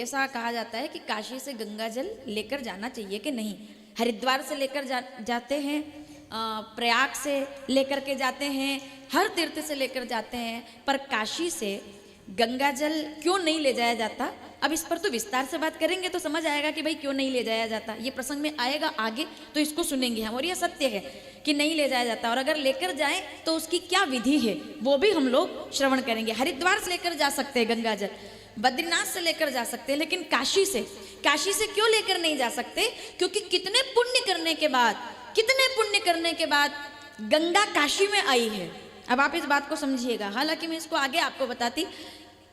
ऐसा कहा जाता है कि काशी से गंगा जल लेकर जाना चाहिए कि नहीं। हरिद्वार से लेकर जाते हैं, प्रयाग से लेकर के जाते हैं, हर तीर्थ से लेकर जाते हैं, पर काशी से गंगा जल क्यों नहीं ले जाया जाता? अब इस पर तो विस्तार से बात करेंगे तो समझ आएगा कि भाई क्यों नहीं ले जाया जाता। ये प्रसंग में आएगा आगे, तो इसको सुनेंगे हम। और ये सत्य है कि नहीं ले जाया जाता, और अगर लेकर जाए तो उसकी क्या विधि है वो भी हम लोग श्रवण करेंगे। हरिद्वार से लेकर जा सकते हैं गंगा जल, बद्रीनाथ से लेकर जा सकते हैं, लेकिन काशी से क्यों लेकर नहीं जा सकते? क्योंकि कितने पुण्य करने के बाद गंगा काशी में आई है। अब आप इस बात को समझिएगा, हालांकि मैं इसको आगे आपको बताती।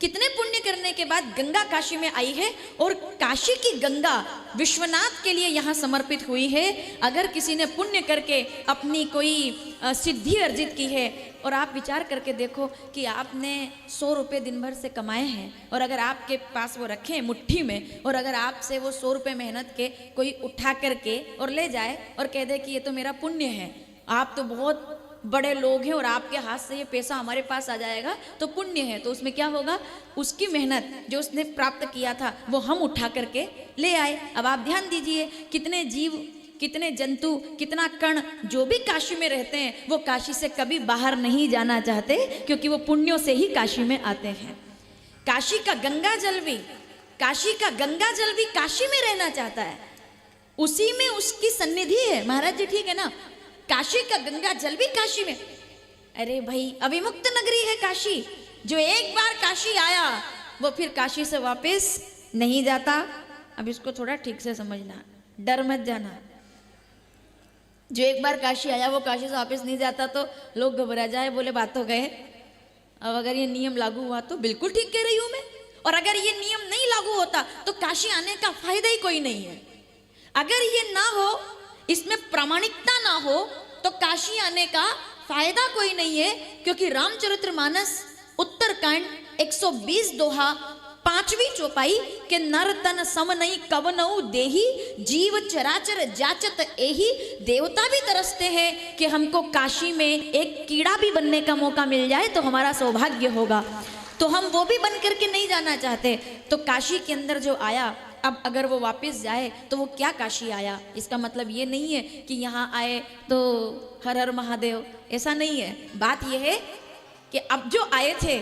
कितने पुण्य करने के बाद गंगा काशी में आई है, और काशी की गंगा विश्वनाथ के लिए यहाँ समर्पित हुई है। अगर किसी ने पुण्य करके अपनी कोई सिद्धि अर्जित की है, और आप विचार करके देखो कि आपने 100 रुपये दिन भर से कमाए हैं, और अगर आपके पास वो रखे हैं मुट्ठी में, और अगर आपसे वो 100 रुपये मेहनत के कोई उठा करके और ले जाए और कह दे कि ये तो मेरा पुण्य है, आप तो बहुत बड़े लोग हैं और आपके हाथ से ये पैसा हमारे पास आ जाएगा तो पुण्य है, तो उसमें क्या होगा? उसकी मेहनत जो उसने प्राप्त किया था वो हम उठा करके ले आए। अब आप ध्यान दीजिए, कितने जीव, कितने जंतु, कितना कण जो भी काशी में रहते हैं वो काशी से कभी बाहर नहीं जाना चाहते, क्योंकि वो पुण्यों से ही काशी में आते हैं। काशी का गंगा जल भी काशी में रहना चाहता है, उसी में उसकी सन्निधि है। महाराज जी ठीक है ना? काशी का गंगा जल भी काशी में। अरे भाई, अविमुक्त नगरी है काशी। जो एक बार काशी आया वो फिर काशी से वापस नहीं जाता। अब इसको थोड़ा ठीक से समझना, डर मत जाना। जो एक बार काशी आया वो काशी से वापस नहीं जाता तो लोग घबरा जाए, बोले बात हो गए। अब अगर ये नियम लागू हुआ तो बिल्कुल ठीक कह रही हूं मैं, और अगर ये नियम नहीं लागू होता तो काशी आने का फायदा ही कोई नहीं है। अगर ये ना हो, इसमें प्रामाणिकता ना हो, तो काशी आने का फायदा कोई नहीं है। क्योंकि रामचरितमानस उत्तरकांड 120 दोहा 5वीं चौपाई के नर तन सम नहीं कवनऊ देही, जीव चराचर जाचत एही। देवता भी तरसते हैं कि हमको काशी में एक कीड़ा भी बनने का मौका मिल जाए तो हमारा सौभाग्य होगा, तो हम वो भी बन करके नहीं जाना चाहते। तो काशी के अंदर जो आया, अब अगर वो वापस जाए तो वो क्या काशी आया? इसका मतलब ये नहीं है कि यहाँ आए तो हर हर महादेव, ऐसा नहीं है। बात ये है कि अब जो आए थे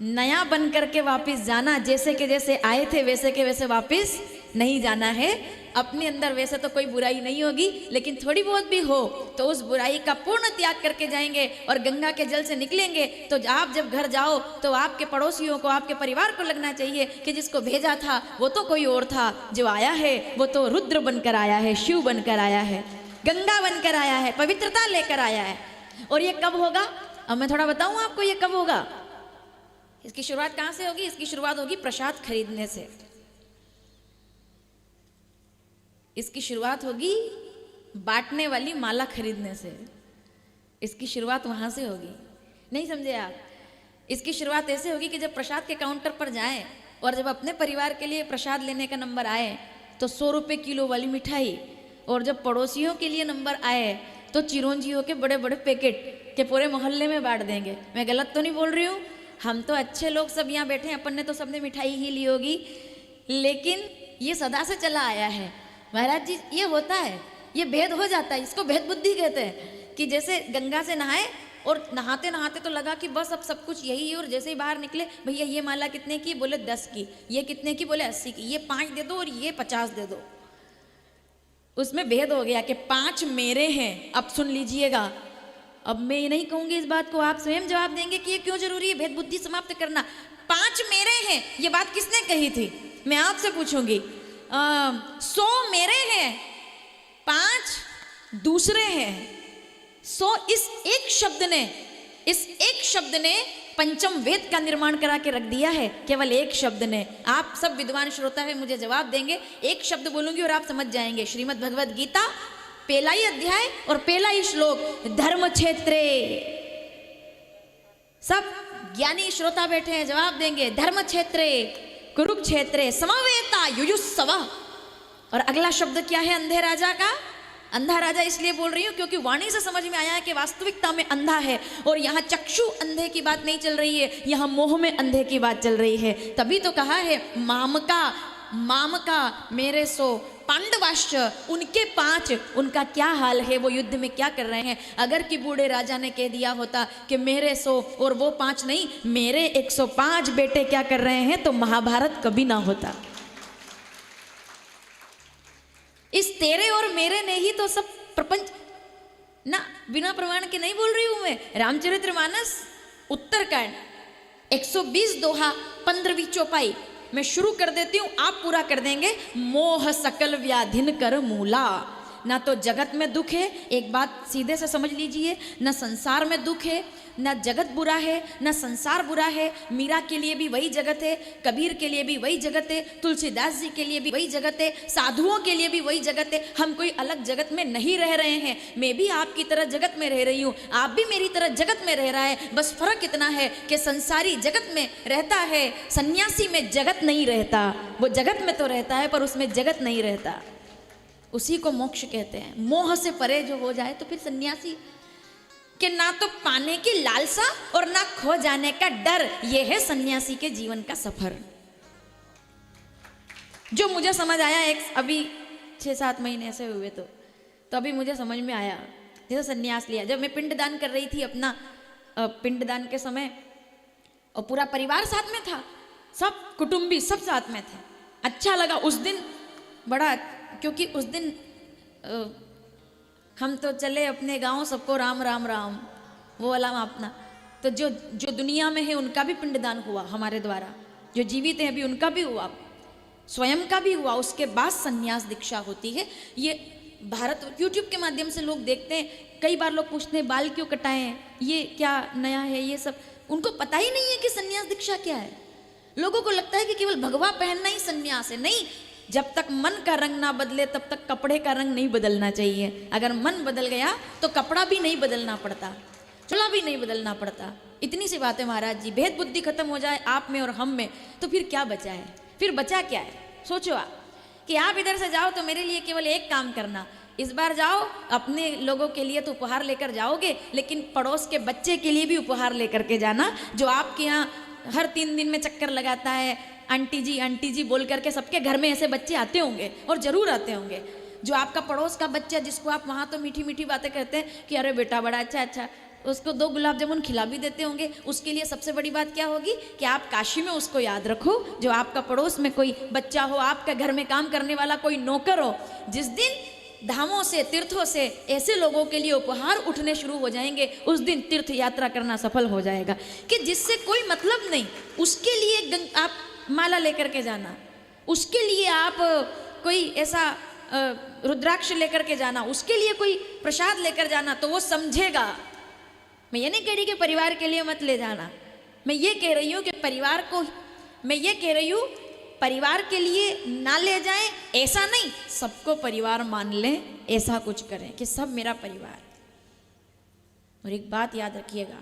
नया बन करके वापस जाना, जैसे के जैसे आए थे वैसे के वैसे वापस नहीं जाना है। अपने अंदर वैसे तो कोई बुराई नहीं होगी, लेकिन थोड़ी बहुत भी हो तो उस बुराई का पूर्ण त्याग करके जाएंगे और गंगा के जल से निकलेंगे। तो आप जब घर जाओ तो आपके पड़ोसियों को, आपके परिवार को लगना चाहिए कि जिसको भेजा था वो तो कोई और था, जो आया है वो तो रुद्र बनकर आया है, शिव बनकर आया है, गंगा बनकर आया है, पवित्रता लेकर आया है। और ये कब होगा? अब मैं थोड़ा बताऊं आपको ये कब होगा। इसकी शुरुआत कहां से होगी? इसकी शुरुआत होगी प्रसाद खरीदने से। इसकी शुरुआत होगी बांटने वाली माला खरीदने से। इसकी शुरुआत वहां से होगी। नहीं समझे आप? इसकी शुरुआत ऐसे होगी कि जब प्रसाद के काउंटर पर जाएं और जब अपने परिवार के लिए प्रसाद लेने का नंबर आए तो 100 रुपये किलो वाली मिठाई, और जब पड़ोसियों के लिए नंबर आए तो चिरौंजियों के बड़े बड़े पैकेट के पूरे मोहल्ले में बांट देंगे। मैं गलत तो नहीं बोल रही हूँ? हम तो अच्छे लोग सब यहाँ बैठे हैं, अपन ने तो सबने मिठाई ही ली होगी, लेकिन ये सदा से चला आया है। महाराज जी ये होता है, ये भेद हो जाता है, इसको भेद बुद्धि कहते हैं। कि जैसे गंगा से नहाए और नहाते नहाते तो लगा कि बस अब सब कुछ यही है, और जैसे ही बाहर निकले, भैया ये माला कितने की? बोले 10 की। ये कितने की? बोले 80 की। ये 5 दे दो और ये 50 दे दो। उसमें भेद हो गया कि 5 मेरे हैं। अब सुन लीजिएगा, अब मैं ये नहीं कहूंगी इस बात को, आप स्वयं जवाब देंगे कि ये क्यों जरूरी है भेद बुद्धि समाप्त करना। 5 मेरे हैं, ये बात किसने कही थी? मैं आपसे पूछूंगी। 100 मेरे हैं, 5 दूसरे हैं। 100 इस एक शब्द ने पंचम वेद का निर्माण करा के रख दिया है, केवल एक शब्द ने। आप सब विद्वान श्रोता है मुझे जवाब देंगे, एक शब्द बोलूंगी और आप समझ जाएंगे। श्रीमद् भगवद गीता पहला ही अध्याय और पहला ही श्लोक, धर्म क्षेत्रे। सब ज्ञानी श्रोता बैठे हैं, जवाब देंगे। धर्म क्षेत्रे कुरुक्षेत्रे समवेता युयुस्सव। और अगला शब्द क्या है अंधे राजा का? अंधा राजा इसलिए बोल रही हूँ क्योंकि वाणी से समझ में आया है कि वास्तविकता में अंधा है, और यहाँ चक्षु अंधे की बात नहीं चल रही है, यहाँ मोह में अंधे की बात चल रही है। तभी तो कहा है मामका मेरे 100 पांडवाश्च, उनके 5, उनका क्या हाल है, वो युद्ध में क्या कर रहे हैं। अगर कि बूढ़े राजा ने कह दिया होता कि मेरे 100 और वो 5 नहीं, मेरे 105 बेटे क्या कर रहे हैं, तो महाभारत कभी ना होता। इस तेरे और मेरे ने ही तो सब प्रपंच ना, बिना प्रमाण के नहीं बोल रही हूं मैं। रामचरितमानस उत्तरकांड 120 दोहा 15वीं चौपाई मैं शुरू कर देती हूं, आप पूरा कर देंगे। मोह सकल व्याधिन कर मूला, ना तो जगत में दुख है, एक बात सीधे से समझ लीजिए, न संसार में दुख है, न जगत बुरा है, न संसार बुरा है। मीरा के लिए भी वही जगत है, कबीर के लिए भी वही जगत है, तुलसीदास जी के लिए भी वही जगत है, साधुओं के लिए भी वही जगत है। हम कोई अलग जगत में नहीं रह रहे हैं। मैं भी आपकी तरह जगत में रह रही हूँ, आप भी मेरी तरह जगत में रह रहा है। बस फर्क इतना है कि संसारी जगत में रहता है, सन्यासी में जगत नहीं रहता। वो जगत में तो रहता है पर उसमें जगत नहीं रहता, उसी को मोक्ष कहते हैं। मोह से परे जो हो जाए तो फिर सन्यासी कि ना तो पाने की लालसा और ना खो जाने का डर, यह है सन्यासी के जीवन का सफर। जो मुझे समझ आया, एक अभी 6-7 महीने ऐसे हुए तो अभी मुझे समझ में आया, जैसे सन्यास लिया। जब मैं पिंडदान कर रही थी अपना, पिंडदान के समय, और पूरा परिवार साथ में था, सब कुटुंबी सब साथ में थे। अच्छा लगा उस दिन बड़ा, क्योंकि उस दिन हम तो चले अपने गांव, सबको राम राम राम, वो वाला अपना। तो जो दुनिया में है उनका भी पिंडदान हुआ हमारे द्वारा, जो जीवित हैं अभी उनका भी हुआ, स्वयं का भी हुआ। उसके बाद संन्यास दीक्षा होती है। ये भारत यूट्यूब के माध्यम से लोग देखते हैं, कई बार लोग पूछते हैं बाल क्यों कटाए हैं, ये क्या नया है, ये सब उनको पता ही नहीं है कि संन्यास दीक्षा क्या है। लोगों को लगता है कि केवल भगवा पहनना ही संन्यास है। नहीं, जब तक मन का रंग ना बदले तब तक कपड़े का रंग नहीं बदलना चाहिए। अगर मन बदल गया तो कपड़ा भी नहीं बदलना पड़ता, चोला भी नहीं बदलना पड़ता। इतनी सी बात है महाराज जी। भेद बुद्धि खत्म हो जाए आप में और हम में तो फिर क्या बचा है, फिर बचा क्या है। सोचो आप कि आप इधर से जाओ तो मेरे लिए केवल एक काम करना, इस बार जाओ अपने लोगों के लिए तो उपहार लेकर जाओगे, लेकिन पड़ोस के बच्चे के लिए भी उपहार लेकर के जाना, जो आपके यहाँ हर 3 दिन में चक्कर लगाता है, आंटी जी बोल करके। सबके घर में ऐसे बच्चे आते होंगे और जरूर आते होंगे। जो आपका पड़ोस का बच्चा जिसको आप वहाँ तो मीठी मीठी बातें करते हैं कि अरे बेटा बड़ा अच्छा, उसको 2 गुलाब जामुन खिला भी देते होंगे। उसके लिए सबसे बड़ी बात क्या होगी कि आप काशी में उसको याद रखो, जो आपका पड़ोस में कोई बच्चा हो, आपका घर में काम करने वाला कोई नौकर हो। जिस दिन धामों से तीर्थों से ऐसे लोगों के लिए उपहार उठने शुरू हो जाएंगे, उस दिन तीर्थ यात्रा करना सफल हो जाएगा। कि जिससे कोई मतलब नहीं, उसके लिए आप माला लेकर के जाना, उसके लिए आप कोई ऐसा रुद्राक्ष लेकर के जाना, उसके लिए कोई प्रसाद लेकर जाना, तो वो समझेगा। मैं ये नहीं कह रही कि परिवार के लिए मत ले जाना, मैं ये कह रही हूँ कि परिवार के लिए ना ले जाएं, ऐसा नहीं, सबको परिवार मान लें, ऐसा कुछ करें कि सब मेरा परिवार। और एक बात याद रखिएगा,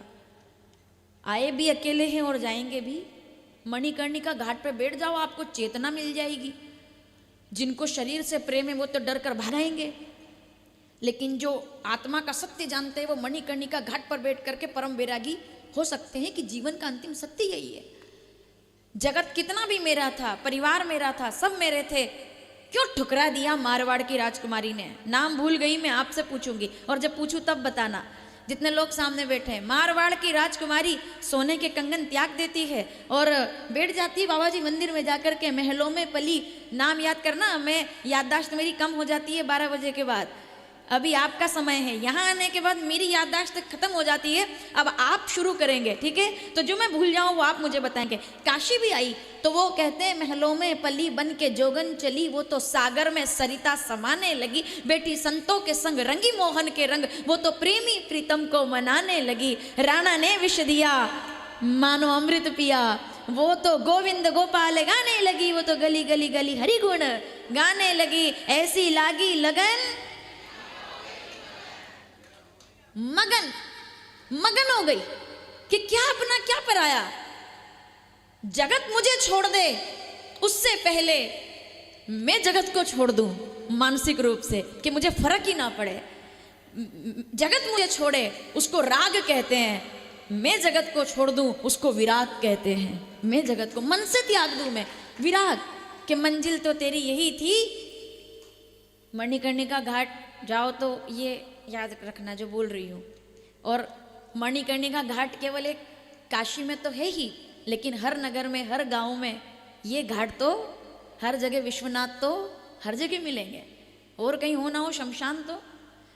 आए भी अकेले हैं और जाएंगे भी। मणिकर्णिका घाट पे बैठ जाओ, आपको चेतना मिल जाएगी। जिनको शरीर से प्रेम है वो तो डर कर भागेंगे, लेकिन जो आत्मा का सत्य जानते हैं वो मणिकर्णिका घाट पर बैठ करके परम वैरागी हो सकते हैं कि जीवन का अंतिम सत्य यही है। जगत कितना भी मेरा था, परिवार मेरा था, सब मेरे थे, क्यों ठुकरा दिया मारवाड़ की राजकुमारी ने। नाम भूल गई, मैं आपसे पूछूंगी, और जब पूछूं तब बताना। जितने लोग सामने बैठे हैं, मारवाड़ की राजकुमारी सोने के कंगन त्याग देती है और बैठ जाती है बाबा जी मंदिर में जाकर के। महलों में पली, नाम याद करना, मैं याददाश्त मेरी कम हो जाती है 12 बजे के बाद। अभी आपका समय है, यहाँ आने के बाद मेरी याददाश्त खत्म हो जाती है। अब आप शुरू करेंगे, ठीक है? तो जो मैं भूल जाऊँ वो आप मुझे बताएंगे। काशी भी आई तो वो कहते हैं महलों में पली बन के जोगन चली, वो तो सागर में सरिता समाने लगी। बेटी संतों के संग रंगी मोहन के रंग, वो तो प्रेमी प्रीतम को मनाने लगी। राणा ने विष दिया मानो अमृत पिया, वो तो गोविंद गोपाल गाने लगी। वो तो गली गली गली हरि गुण गाने लगी। ऐसी लागी लगन, मगन हो गई कि क्या अपना क्या पराया, जगत मुझे छोड़ दे उससे पहले मैं जगत को छोड़ दूं। मानसिक रूप से, कि मुझे फर्क ही ना पड़े, जगत मुझे छोड़े उसको राग कहते हैं, मैं जगत को छोड़ दूं उसको विराग कहते हैं। मैं जगत को मन से त्याग दूं, मैं विराग, कि मंजिल तो तेरी यही थी। मणिकर्णिका घाट जाओ तो ये याद रखना जो बोल रही हूँ। और मणिकर्णिका घाट केवल एक काशी में तो है ही, लेकिन हर नगर में, हर गांव में ये घाट तो हर जगह, विश्वनाथ तो हर जगह मिलेंगे। और कहीं हो ना हो शमशान तो,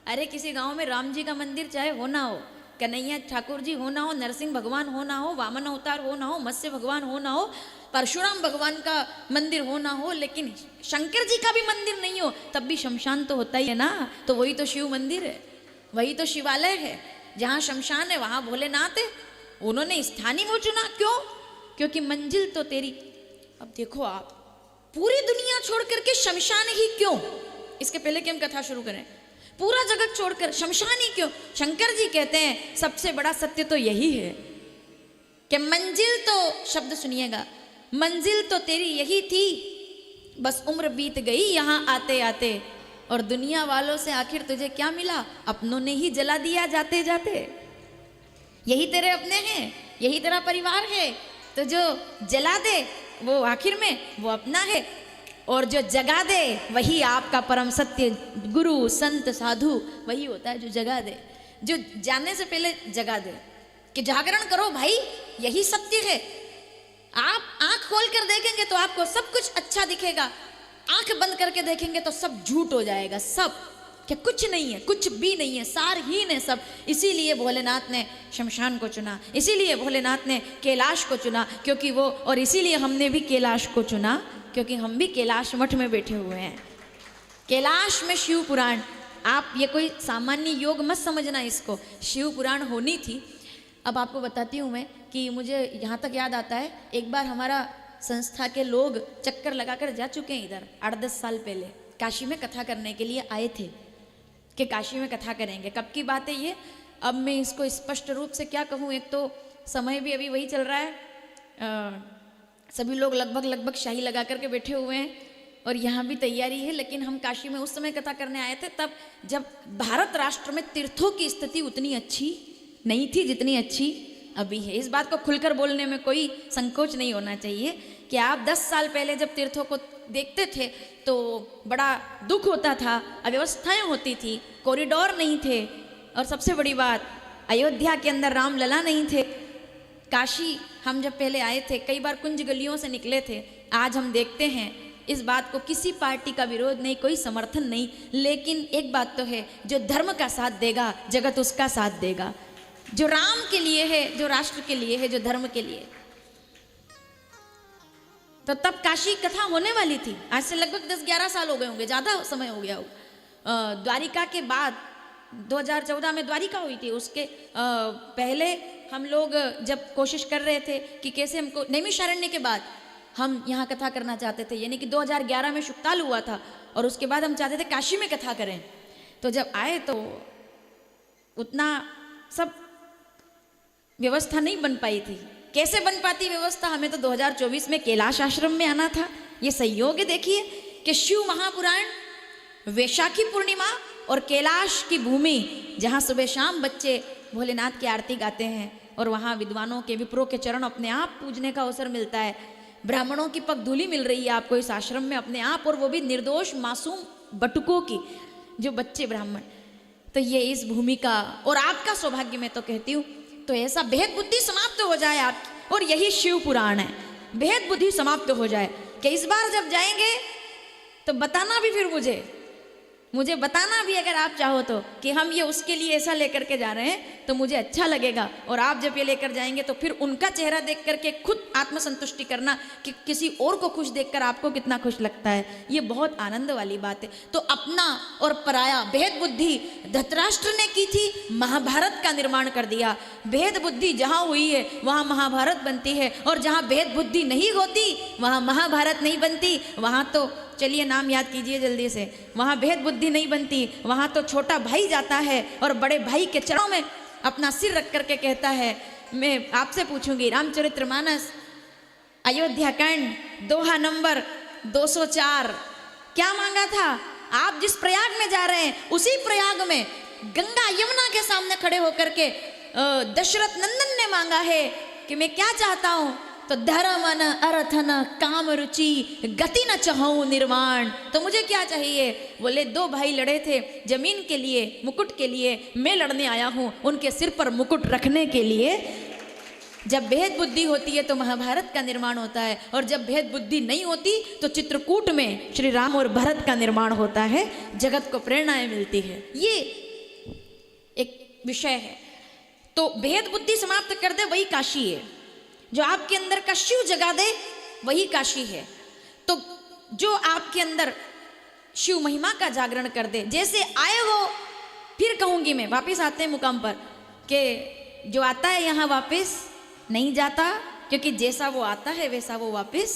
अरे किसी गांव में राम जी का मंदिर चाहे हो ना हो, कन्हैया ठाकुर जी हो ना हो, नरसिंह भगवान हो ना हो, वामन अवतार हो ना हो, मत्स्य भगवान हो ना हो, परशुराम भगवान का मंदिर हो ना हो, लेकिन शंकर जी का भी मंदिर नहीं हो, तब भी शमशान तो होता ही है ना। तो वही तो शिव मंदिर है, वही तो शिवालय है। जहाँ शमशान है वहाँ भोलेनाथ है। उन्होंने स्थान ही वो चुना, क्यों? क्योंकि मंजिल तो तेरी। अब देखो आप, पूरी दुनिया छोड़ करके शमशान ही क्यों? इसके पहले कि हम कथा शुरू करें, पूरा जगत छोड़कर शमशान ही क्यों? शंकर जी कहते हैं सबसे बड़ा सत्य तो यही है कि मंजिल तो, शब्द सुनिएगा, मंजिल तो तेरी यही थी, बस उम्र बीत गई यहाँ आते आते, और दुनिया वालों से आखिर तुझे क्या मिला? अपनों ने ही जला दिया जाते जाते। यही तेरे अपने हैं, यही तेरा परिवार है, तो जो जला दे वो आखिर में वो अपना है, और जो जगा दे वही आपका परम सत्य गुरु संत साधु वही होता है जो जगा दे। जो जाने से पहले जगा दे कि जागरण करो भाई, यही सत्य है। आप आंख खोल कर देखेंगे तो आपको सब कुछ अच्छा दिखेगा, आंख बंद करके देखेंगे तो सब झूठ हो जाएगा, सब कि कुछ नहीं है, कुछ भी नहीं है, सारहीन है सब। इसीलिए भोलेनाथ ने शमशान को चुना, इसीलिए भोलेनाथ ने कैलाश को चुना, क्योंकि वो, और इसीलिए हमने भी कैलाश को चुना, क्योंकि हम भी कैलाश मठ में बैठे हुए हैं। कैलाश में शिव पुराण, आप ये कोई सामान्य योग मत समझना इसको, शिव पुराण होनी थी। अब आपको बताती हूँ मैं कि मुझे यहाँ तक याद आता है, एक बार हमारा संस्था के लोग चक्कर लगाकर जा चुके हैं इधर, 8-10 साल पहले काशी में कथा करने के लिए आए थे कि काशी में कथा करेंगे। कब की बात है ये? अब मैं इसको स्पष्ट रूप से क्या कहूँ, एक तो समय भी अभी वही चल रहा है, सभी लोग लगभग शाही लगा करके बैठे हुए हैं, और यहाँ भी तैयारी है। लेकिन हम काशी में उस समय कथा करने आए थे तब जब भारत राष्ट्र में तीर्थों की स्थिति उतनी अच्छी नहीं थी जितनी अच्छी अभी है। इस बात को खुलकर बोलने में कोई संकोच नहीं होना चाहिए कि आप 10 साल पहले जब तीर्थों को देखते थे तो बड़ा दुख होता था, अव्यवस्थाएं होती थी, कॉरिडोर नहीं थे, और सबसे बड़ी बात अयोध्या के अंदर राम लला नहीं थे। काशी हम जब पहले आए थे कई बार कुंज गलियों से निकले थे। आज हम देखते हैं इस बात को, किसी पार्टी का विरोध नहीं, कोई समर्थन नहीं, लेकिन एक बात तो है, जो धर्म का साथ देगा जगत उसका साथ देगा, जो राम के लिए है, जो राष्ट्र के लिए है, जो धर्म के लिए। तो तब काशी कथा होने वाली थी, आज से लगभग 10-11 साल हो गए होंगे, ज़्यादा समय हो गया हो। द्वारिका के बाद 2014 में द्वारिका हुई थी, उसके पहले हम लोग जब कोशिश कर रहे थे कि कैसे हमको, नैमिषारण्य के बाद हम यहाँ कथा करना चाहते थे, यानी कि 2011 में शुक्ताल हुआ था, और उसके बाद हम चाहते थे काशी में कथा करें। तो जब आए तो उतना सब व्यवस्था नहीं बन पाई थी। कैसे बन पाती व्यवस्था? हमें तो 2024 में कैलाश आश्रम में आना था। ये संयोग है, देखिए कि शिव महापुराण, वैशाखी पूर्णिमा और कैलाश की भूमि, जहाँ सुबह शाम बच्चे भोलेनाथ की आरती गाते हैं, और वहाँ विद्वानों के, विप्रों के चरण अपने आप पूजने का अवसर मिलता है। ब्राह्मणों की पगधूली मिल रही है आपको इस आश्रम में अपने आप, और वो भी निर्दोष मासूम बटुकों की, जो बच्चे ब्राह्मण। तो ये इस भूमि का और आपका सौभाग्य मैं तो कहती हूँ। तो ऐसा भेद बुद्धि समाप्त हो जाए आपकी, और यही शिव पुराण है, भेद बुद्धि समाप्त हो जाए कि इस बार जब जाएंगे तो बताना भी, फिर मुझे बताना भी अगर आप चाहो तो, कि हम ये उसके लिए ऐसा लेकर के जा रहे हैं, तो मुझे अच्छा लगेगा। और आप जब ये लेकर जाएंगे तो फिर उनका चेहरा देख करके खुद आत्मसंतुष्टि करना कि किसी और को खुश देखकर आपको कितना खुश लगता है। ये बहुत आनंद वाली बात है। तो अपना और पराया भेद बुद्धि धृतराष्ट्र ने की थी, महाभारत का निर्माण कर दिया। भेद बुद्धि जहाँ हुई है वहाँ महाभारत बनती है, और जहाँ भेद बुद्धि नहीं होती वहाँ महाभारत नहीं बनती। वहाँ तो चलिए नाम याद कीजिए जल्दी से, वहाँ भेद बुद्धि नहीं बनती, वहाँ तो छोटा भाई जाता है और बड़े भाई के चरणों में अपना सिर रख करके कहता है। मैं आपसे पूछूंगी, रामचरितमानस अयोध्या कांड दोहा नंबर 204 क्या मांगा था? आप जिस प्रयाग में जा रहे हैं उसी प्रयाग में गंगा यमुना के सामने खड़े होकर के दशरथ नंदन ने मांगा है कि मैं क्या चाहता हूं, तो धर्म न अर्थ न काम रुचि गति न चाहूं निर्वाण। तो मुझे क्या चाहिए? बोले दो भाई लड़े थे जमीन के लिए, मुकुट के लिए, मैं लड़ने आया हूं उनके सिर पर मुकुट रखने के लिए। जब भेद बुद्धि होती है तो महाभारत का निर्माण होता है, और जब भेद बुद्धि नहीं होती तो चित्रकूट में श्री राम और भरत का निर्माण होता है, जगत को प्रेरणाएं मिलती है। ये एक विषय है। तो भेद बुद्धि समाप्त कर दे वही काशी है, जो आपके अंदर का शिव जगा दे वही काशी है। तो जो आपके अंदर शिव महिमा का जागरण कर दे, जैसे आए हो, फिर कहूंगी मैं, वापस आते हैं मुकाम पर, कि जो आता है यहाँ वापस नहीं जाता, क्योंकि जैसा वो आता है वैसा वो वापस